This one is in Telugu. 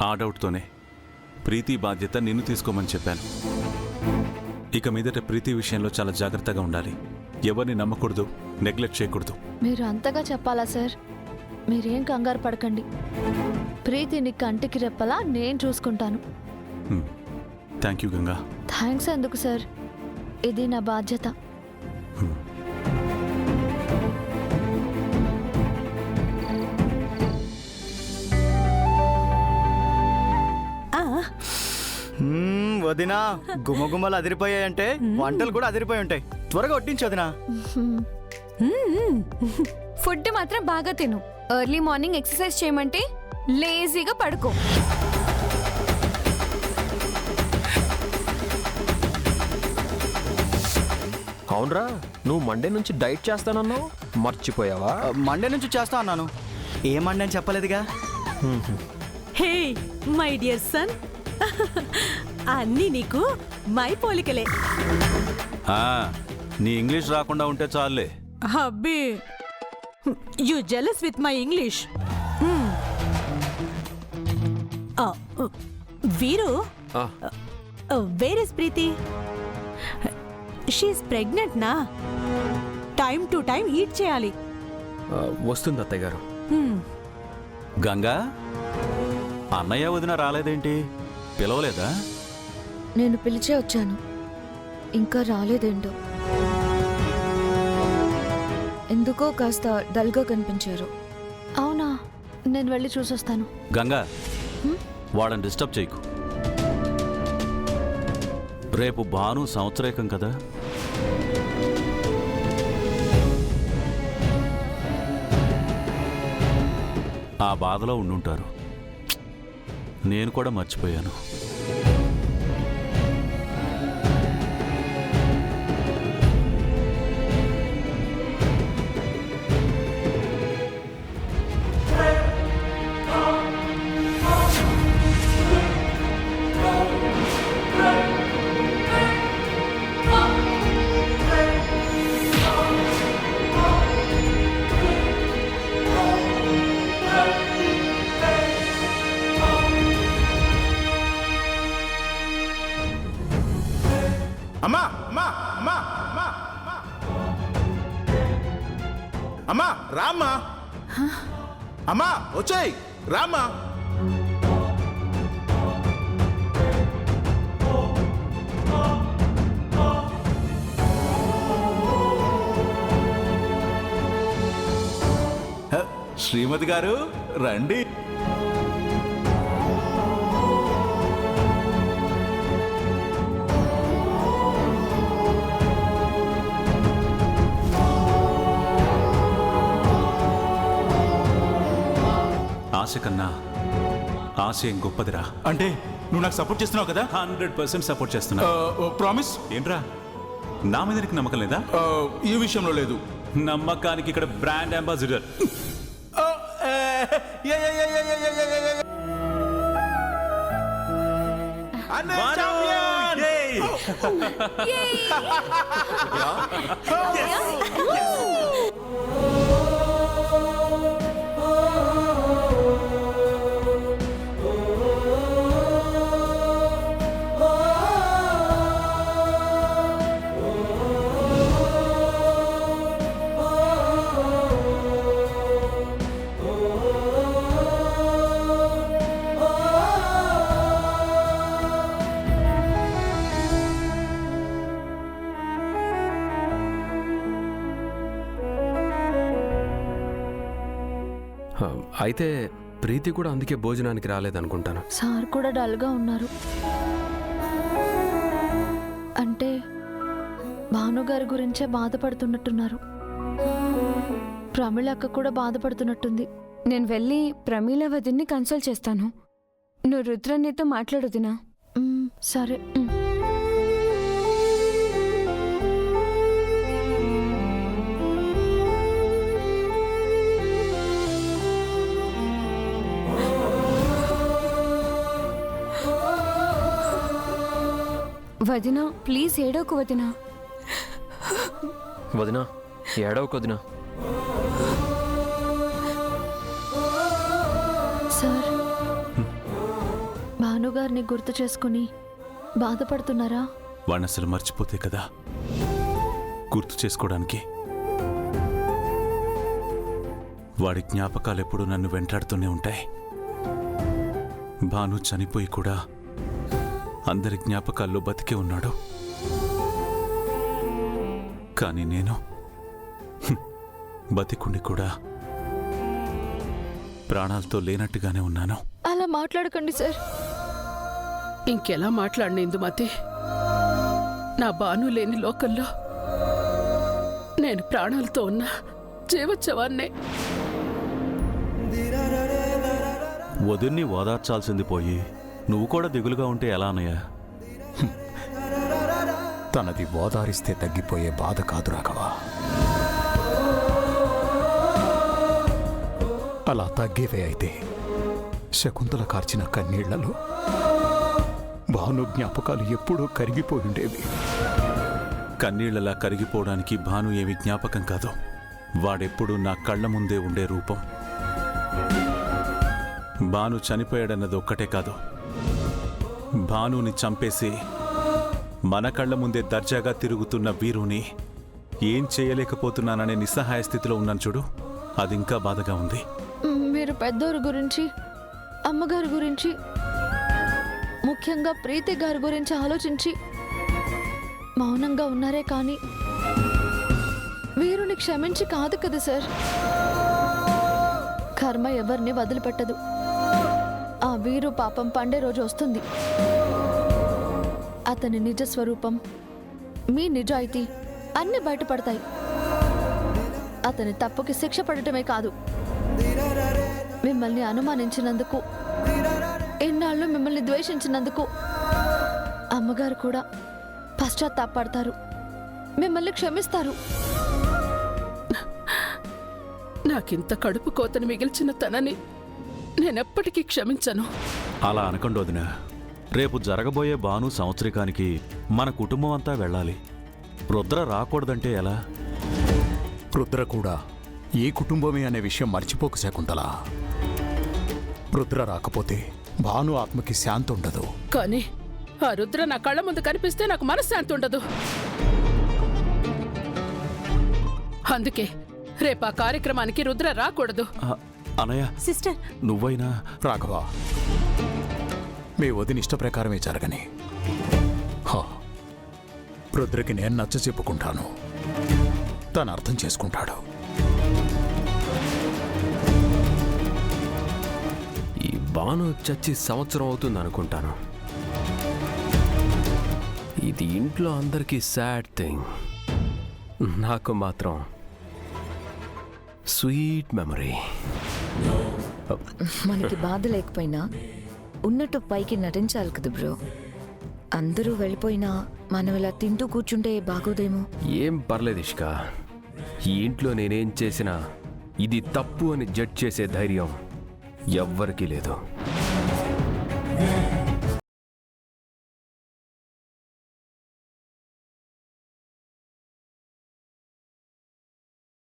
ఆ డౌట్తోనే ప్రీతి బాధ్యత నిన్ను తీసుకోమని చెప్పాను. ఇక మీదట ప్రీతి విషయంలో చాలా జాగ్రత్తగా ఉండాలి. ఎవరిని నమ్మకూడదు, నెగ్లెక్ట్ చేయకూడదు. మీరు అంతగా చెప్పాలా సార్? మీరేం కంగారు పడకండి. ప్రీతిని కంటికి రెప్పలా నేను చూసుకుంటాను. Thank you Ganga. థ్యాంక్స్ ఎందుకు సార్, ఇది నా బాధ్యత. వదినా, గుమ్మగుమ్మలు అదిరిపోయాయంటే వంటలు కూడా అదిరిపోయి ఉంటాయి. త్వరగా వడ్డించు వదినా. ఫుడ్ మాత్రం బాగా తిను. ఎర్లీ మార్నింగ్ ఎక్సర్సైజ్ చేయమంటే లేజీగా పడుకో. అవునరా, నువ్వు మండే నుంచి డైట్ చేస్తానన్నావు, మర్చిపోయావా? మండే నుంచి చేస్తా అన్నాను. ఏ మండే అని చెప్పలేదుగా. హే మై డియర్ సన్, అన్నీ నీకు మై పోలికలే. నీ ఇంగ్లీష్ రాకుండా ఉంటే చాలులే. అబ్బే, you jealous with my English. Veeru, where is Preethi? She's pregnant నా? టైం టు టైం ఈట్ చేయాలి. వస్తుంది అత్తయ్య గారు. గంగా, అన్నయ్య వదిన రాలేదేంటి? పిలవలేదా? నేను పిలిచే వచ్చాను, ఇంకా రాలేదేంటో. ఎందుకో కాస్త డల్గా కనిపించారు. అవునా, నేను వెళ్ళి చూసొస్తాను. గంగా, వాడని డిస్టర్బ్ చేయకు. రేపు భాను సంవత్సరేకం కదా. ఆ బాధలో ఉండుంటారు. నేను కూడా మర్చిపోయాను. అమ్మా అమ్మా అమ్మా అమ్మా అమ్మా, రామ్మా. అమ్మా వచ్చేయ్, రామ్మా. శ్రీమతి గారు రండి. ఆశ కన్నా ఆశయం గొప్పదిరా. అంటే నువ్వు నాకు సపోర్ట్ చేస్తున్నావు కదా? 100% సపోర్ట్ చేస్తున్నా. ప్రామిస్? ఏంట్రా, నా మీద నీకు నమ్మకం లేదా? ఈ విషయంలో లేదు. నమ్మకానికి ఇక్కడ బ్రాండ్ అంబాసిడర్. అయితే ప్రీతి కూడా అందుకే భోజనానికి రాలేదనుకుంటాను. సార్ కూడా డల్గా ఉన్నారు. అంటే భానుగారి గురించే బాధపడుతున్నట్టున్నారు. ప్రమిళ అక్క కూడా బాధపడుతున్నట్టుంది. నేను వెళ్ళి ప్రమీల వదిన్ని కన్సల్ట్ చేస్తాను. నువ్వు రుద్రన్నతో మాట్లాడుదినా? సరే. వదినా, ప్లీజ్ ఏడోకు వదినా. వదినా, ఏడవకు వదినా. సార్, భానుగారిని గుర్తు చేసుకుని బాధపడుతున్నారా? వాడిని అసలు మర్చిపోతే కదా గుర్తు చేసుకోవడానికి. వాడి జ్ఞాపకాలు ఎప్పుడూ నన్ను వెంటాడుతూనే ఉంటాయి. భాను చనిపోయి కూడా అందరి జ్ఞాపకాల్లో బతికే ఉన్నాడు. కానీ నేను బతికుండి కూడా ప్రాణాలతో లేనట్టుగానే ఉన్నాను. అలా మాట్లాడకండి సార్. ఇంకెలా మాట్లాడిన ఇందుమతి? నా బాను లేని లోకంలో నేను ప్రాణాలతో ఉన్న జీవోత్సవాన్నే. వదిన్ని ఓదార్చాల్సింది పోయి నువ్వు కూడా దిగులుగా ఉంటే ఎలా అన్నయ్య? తనది ఓదారిస్తే తగ్గిపోయే బాధ కాదు రాఘవ. అలా తగ్గేవే అయితే శకుంతల కార్చిన కన్నీళ్లలో భాను జ్ఞాపకాలు ఎప్పుడూ కరిగిపోయిండేవి. కన్నీళ్లలా కరిగిపోవడానికి భాను ఏమి జ్ఞాపకం కాదు. వాడెప్పుడూ నా కళ్ళ ముందే ఉండే రూపం. భాను చనిపోయాడన్నది ఒక్కటే కాదు, భానుని చంపేసి మన కళ్ళ ముందే దర్జాగా తిరుగుతున్న వీరుని ఏం చేయలేకపోతున్నాననే నిస్సహాయ స్థితిలో ఉన్నాను చూడు, అది ఇంకా బాధగా ఉంది. మీరు పెద్దోరు గురించి, అమ్మగారి గురించి, ముఖ్యంగా ప్రీతి గారి గురించి ఆలోచించి మౌనంగా ఉన్నారే కానీ వీరుని క్షమించి కాదు కదా సార్. కర్మ ఎవరిని వదిలిపెట్టదు. ఆ వీరు పాపం పండే రోజు వస్తుంది. అతని నిజ స్వరూపం, మీ నిజాయితీ అన్నీ బయటపడతాయి. అతని తప్పుకి శిక్ష పడటమే కాదు, మిమ్మల్ని అనుమానించినందుకు, ఎన్నాళ్ళు మిమ్మల్ని ద్వేషించినందుకు అమ్మగారు కూడా పశ్చాత్తాపడతారు, మిమ్మల్ని క్షమిస్తారు. నాకింత కడుపు కోతను మిగిల్చిన తనని నేనెప్పటికీ క్షమించను. అలా అనకండి వదిన. రేపు జరగబోయే భాను సంవత్సరికానికి మన కుటుంబం అంతా వెళ్ళాలి. రుద్ర రాకూడదంటే ఎలా? రుద్ర కూడా ఏ కుటుంబమే అనే విషయం మర్చిపోకు శకుంతల. రుద్ర రాకపోతే భాను ఆత్మకి శాంతి ఉండదు. కానీ ఆ రుద్ర నా కళ్ళ ముందు కనిపిస్తే నాకు మనశ్శాంతి ఉండదు. అందుకే రేపు ఆ కార్యక్రమానికి రుద్ర రాకూడదు. అనయ్య, సిస్టర్, నువ్వైనా. రాఘవ, మీ వదిన ఇష్ట ప్రకారమే జరగని. రుద్రకి నేను నచ్చ చెప్పుకుంటాను, తను అర్థం చేసుకుంటాడు. ఈ భాను చచ్చి సంవత్సరం అవుతుంది అనుకుంటాను. ఇది ఇంట్లో అందరికీ సాడ్ థింగ్, నాకు మాత్రం స్వీట్ మెమరీ. మనకి బాధ లేకపోయినా ఉన్నట్టు పైకి నటించాలి కదా బ్రో. అందరూ వెళ్ళిపోయినా మనం ఇలా తింటూ కూర్చుంటే బాగోదేమో. ఏం పర్లేదు ఇష్క, ఈ ఇంట్లో నేనేం చేసినా ఇది తప్పు అని జడ్జ్ చేసే ధైర్యం ఎవ్వరికీ లేదు.